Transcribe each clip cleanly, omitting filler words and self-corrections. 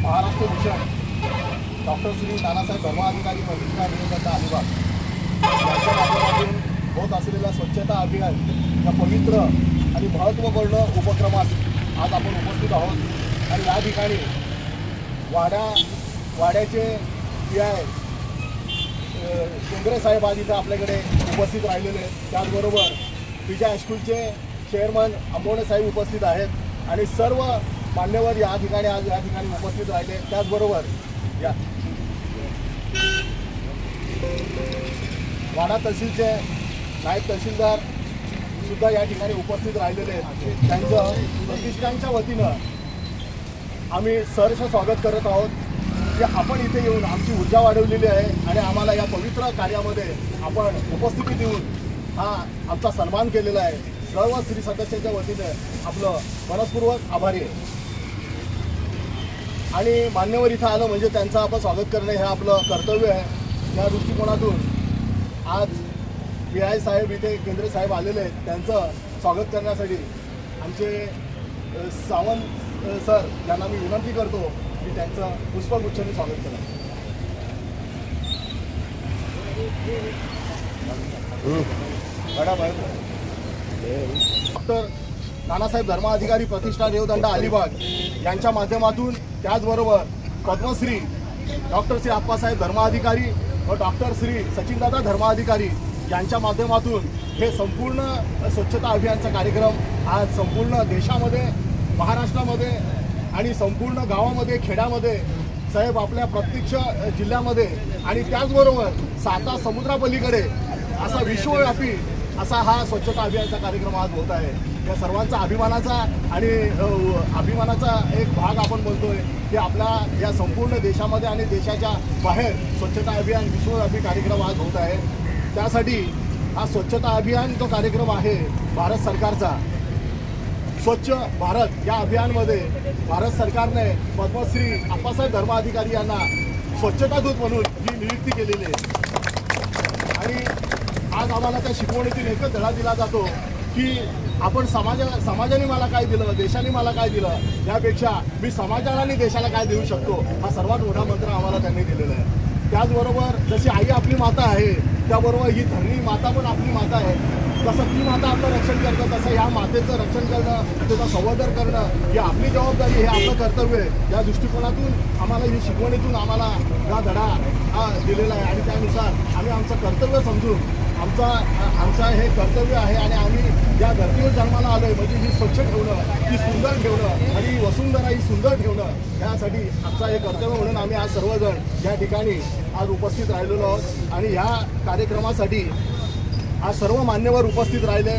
Maharashtra mission doctor Shri Nanasaheb Dharmadhikari प्रतिष्ठान नियोजनता अलिबाग यांच्या माध्यमातून होत असलेल्या स्वच्छता अभियान या पवित्र आणि महत्त्वपूर्ण उपक्रमास आज आपण उपस्थित आहोत। आणि या ठिकाणी वाड्याचे PI केंद्रे साहेब आज इथे आपल्याकडे उपस्थित राहिलेले आहेत। त्याचबरोबर PJ हायस्कूलचे चेअरमन आंबवणे साहेब उपस्थित आहेत आणि सर्व मान्यवर या ठिकाणी आज या ठिकाणी उपस्थित राहिले। त्याचबरोबर या वाडा तहसीलचे नायब तहसीलदार सुद्धा या ठिकाणी उपस्थित राहिलेले आहेत। त्यांचं प्रतिष्ठानच्या वतीनं आम्ही सहर्ष स्वागत करत आहोत की आपण इथे येऊन आमची ऊर्जा वाढवलेली आहे आणि आम्हाला या पवित्र कार्यामध्ये आपण उपस्थिती देऊन हा आमचा सन्मान केलेला आहे। सर्व श्री सदस्यांच्या वतीने आपलं मनपूर्वक आभारी आहे आणि मान्यवर इथं आलं म्हणजे त्यांचं आपण स्वागत करणे हे आपलं कर्तव्य आहे। या दृष्टिकोनातून आज PI साहेब इथे केंद्रे साहेब आलेले आहेत। त्यांचं स्वागत करण्यासाठी आमचे सावंत सर यांना मी विनंती करतो की त्यांचं पुष्पगुच्छाने स्वागत करा। डॉक्टर नानासाहेब धर्माधिकारी प्रतिष्ठान रेवदंडा अलिबाग यांच्या माध्यमातून त्याचबरोबर पद्मश्री डॉक्टर श्री आप्पासाहेब धर्माधिकारी व डॉक्टर श्री सचिनदादा धर्माधिकारी यांच्या माध्यमातून हे संपूर्ण स्वच्छता अभियानचा कार्यक्रम आज संपूर्ण देशामध्ये, महाराष्ट्रामध्ये आणि संपूर्ण गावामध्ये, खेड्यामध्ये साहेब आपल्या प्रत्यक्ष जिल्ह्यामध्ये आणि त्याचबरोबर 7 समुद्रापलीकडे असा विश्वव्यापी असा हा स्वच्छता अभियानचा कार्यक्रम आज होत आहे। या सर्वांचा अभिमानाचा एक भाग आपण बोलतोय की आपल्या या संपूर्ण देशामध्ये आणि देशाच्या बाहेर स्वच्छता अभियान विश्वव्यापी कार्यक्रम आज होत आहे। त्यासाठी हा स्वच्छता अभियान जो कार्यक्रम आहे भारत सरकारचा स्वच्छ भारत या अभियानमध्ये भारत सरकारने पद्मश्री आप्पासाहेब धर्माधिकारी यांना स्वच्छता दूत म्हणून ही नियुक्ती केलेली आहे। आणि आज आम्हाला त्या शिकवणीतून एकच धडा दिला जातो की आपण समाजाने मला काय दिलं, देशाने मला काय दिलं, यापेक्षा मी समाजाला आणि देशाला काय देऊ शकतो हा सर्वात मोठा मंत्र आम्हाला त्यांनी दिलेला आहे। त्याचबरोबर जशी आई आपली माता आहे त्याबरोबर ही धरणी माता पण आपली माता आहे। जसं ती माता आपलं रक्षण करतं तसं या मातेचं रक्षण करणं, त्याचा संवर्धन करणं ही आपली जबाबदारी, हे आपलं कर्तव्य आहे। या दृष्टिकोनातून आम्हाला ही शिकवणीतून आम्हाला हा धडा दिलेला आहे आणि त्यानुसार आम्ही आमचं कर्तव्य समजून आमचा हे कर्तव्य आहे आणि आम्ही या धर्तीवर जन्माला आलो आहे म्हणजे ही स्वच्छ ठेवणं, ही सुंदर ठेवणं आणि वसुंधरा ही सुंदर ठेवणं यासाठी आमचा हे कर्तव्य म्हणून आम्ही आज सर्वजण या ठिकाणी आज उपस्थित राहिलेलो आहोत। आणि ह्या कार्यक्रमासाठी आज सर्व मान्यवर उपस्थित राहिले।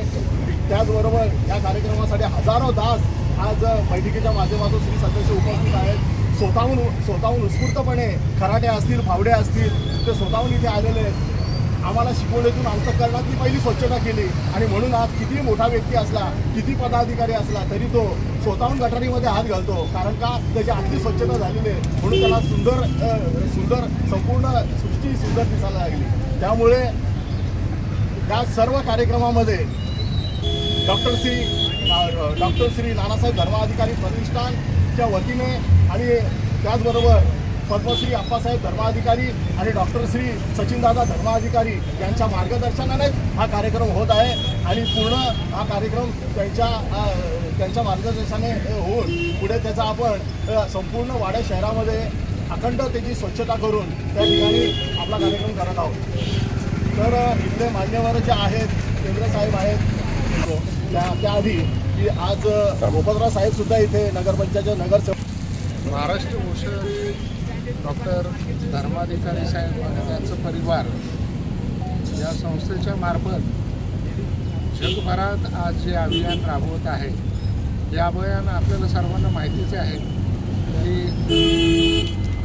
त्याचबरोबर या कार्यक्रमासाठी हजारो दास आज बैठकीच्या माध्यमातून श्री सदस्य उपस्थित आहेत। स्वतःहून उत्स्फूर्तपणे खराटे असतील, फावडे असतील ते स्वतःहून इथे आलेले आहेत। आम्हाला शिकवणीतून अंतःकरणातली पहिली स्वच्छता केली आणि म्हणून आज किती मोठा व्यक्ती असला, किती पदाधिकारी असला तरी तो स्वतःहून गटारीमध्ये हात घालतो, कारण का त्याची आतली स्वच्छता झालेली आहे म्हणून त्याला सुंदर संपूर्ण सृष्टी सुंदर दिसायला लागली। त्यामुळे या सर्व कार्यक्रमामध्ये डॉक्टर श्री नानासाहेब धर्माधिकारी प्रतिष्ठानच्या वतीने आणि त्याचबरोबर पद्मश्री आप्पासाहेब धर्माधिकारी आणि डॉक्टर श्री सचिनदादा धर्माधिकारी यांच्या मार्गदर्शनाने हा कार्यक्रम होत आहे आणि पूर्ण हा कार्यक्रम त्यांच्या मार्गदर्शनाने होऊन पुढे त्याचा आपण संपूर्ण वाड्या शहरामध्ये अखंड त्याची स्वच्छता करून त्या ठिकाणी आपला कार्यक्रम करत आहोत। तर इथले मान्यवर जे आहेत, केंद्र साहेब आहेत, त्याआधी की आज गोपालराव साहेब सुद्धा इथे नगरपंचायतचे नगरसेवक महाराष्ट्र भूषण डॉक्टर धर्माधिकारी साहेब आणि त्यांचं परिवार या संस्थेच्या मार्फत जगभरात आज जे अभियान राबवत आहे हे अभियान आपल्याला सर्वांना माहितीचे आहे की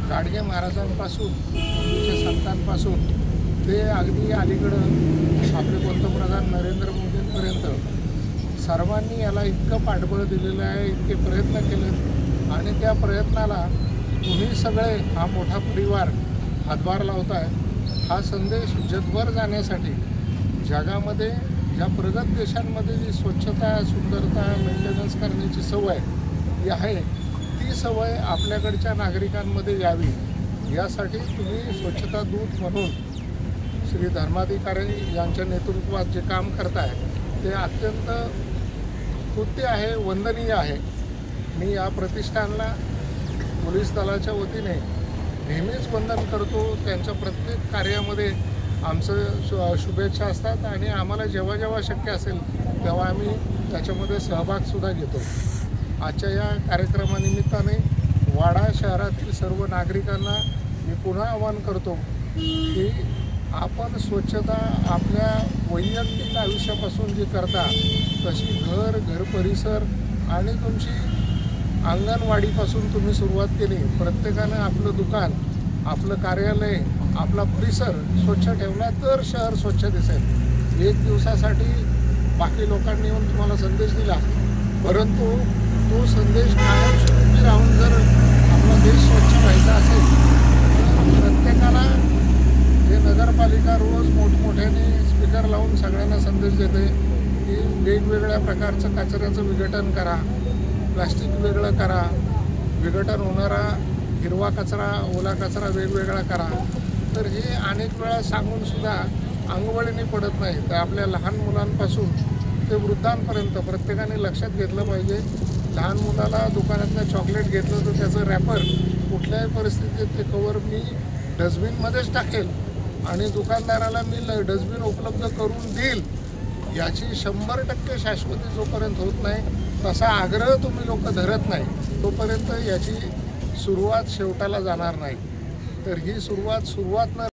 गाडगे महाराजांपासून, हिंदूच्या संतांपासून ते अगदी अलीकडं आपले पंतप्रधान नरेंद्र मोदींपर्यंत सर्वांनी याला इतकं पाठबळ दिलेलं आहे, इतके प्रयत्न केले आणि त्या प्रयत्नाला तुम्ही सगळे हा मोठा परिवार हातभार लावताय। हा संदेश जगभर जाण्यासाठी जगामध्ये ज्या प्रगत देशांमध्ये जी स्वच्छता, सुंदरता, मेंटेनन्स करण्याची सवय ही आहे ती सवय आपल्याकडच्या नागरिकांमध्ये यावी यासाठी तुम्ही स्वच्छता दूत म्हणून श्री धर्माधिकारी यांच्या नेतृत्वात जे काम करताय ते अत्यंत स्तुत्य आहे, वंदनीय आहे. मी या प्रतिष्ठानला पोलीस दलाच्या वतीने नेहमीच वंदन करतो. त्यांच्या प्रत्येक कार्यामध्ये आमचं शुभेच्छा असतात आणि आम्हाला जेव्हा जेव्हा शक्य असेल तेव्हा आम्ही त्याच्यामध्ये सहभागसुद्धा घेतो. आजच्या या कार्यक्रमानिमित्ताने वाडा शहरातील सर्व नागरिकांना मी पुन्हा आवाहन करतो की आपण स्वच्छता आपल्या वैयक्तिक आयुष्यापासून जी करता तशी घर परिसर आणि तुमची अंगणवाडीपासून तुम्ही सुरुवात केली. प्रत्येकानं आपलं दुकान, आपलं कार्यालय, आपला परिसर स्वच्छ ठेवला तर शहर स्वच्छ दिसेल. एक दिवसासाठी बाकी लोकांनी येऊन तुम्हाला संदेश दिला, परंतु तो संदेश कायमस्वरूपी राहून जर आपला देश स्वच्छ व्हायचा असेल तर प्रत्येकाला हे नगरपालिका रोज मोठमोठ्याने स्पीकर लावून सगळ्यांना संदेश देते की वेगवेगळ्या प्रकारचं कचऱ्याचं विघटन करा, प्लास्टिक वेगळं करा, विघटन होणारा हिरवा कचरा, ओला कचरा वेगवेगळा करा. तर हे अनेक वेळा सांगूनसुद्धा अंगवळणी पडत नाही. तर आपल्या लहान मुलांपासून ते वृद्धांपर्यंत प्रत्येकाने लक्षात घेतलं पाहिजे. लहान मुलाला दुकानातनं चॉकलेट घेतलं तर त्याचं रॅपर कुठल्याही परिस्थितीत ते कवर मी डस्टबिनमध्येच टाकेल आणि दुकानदाराला मी डस्टबिन उपलब्ध करून देईल याची 100% शाश्वती जोपर्यंत होत नाही, तसा आग्रह तुम्ही लोक धरत नाही तोपर्यंत याची सुरुवात शेवटाला जाणार नाही. तर ही सुरुवात न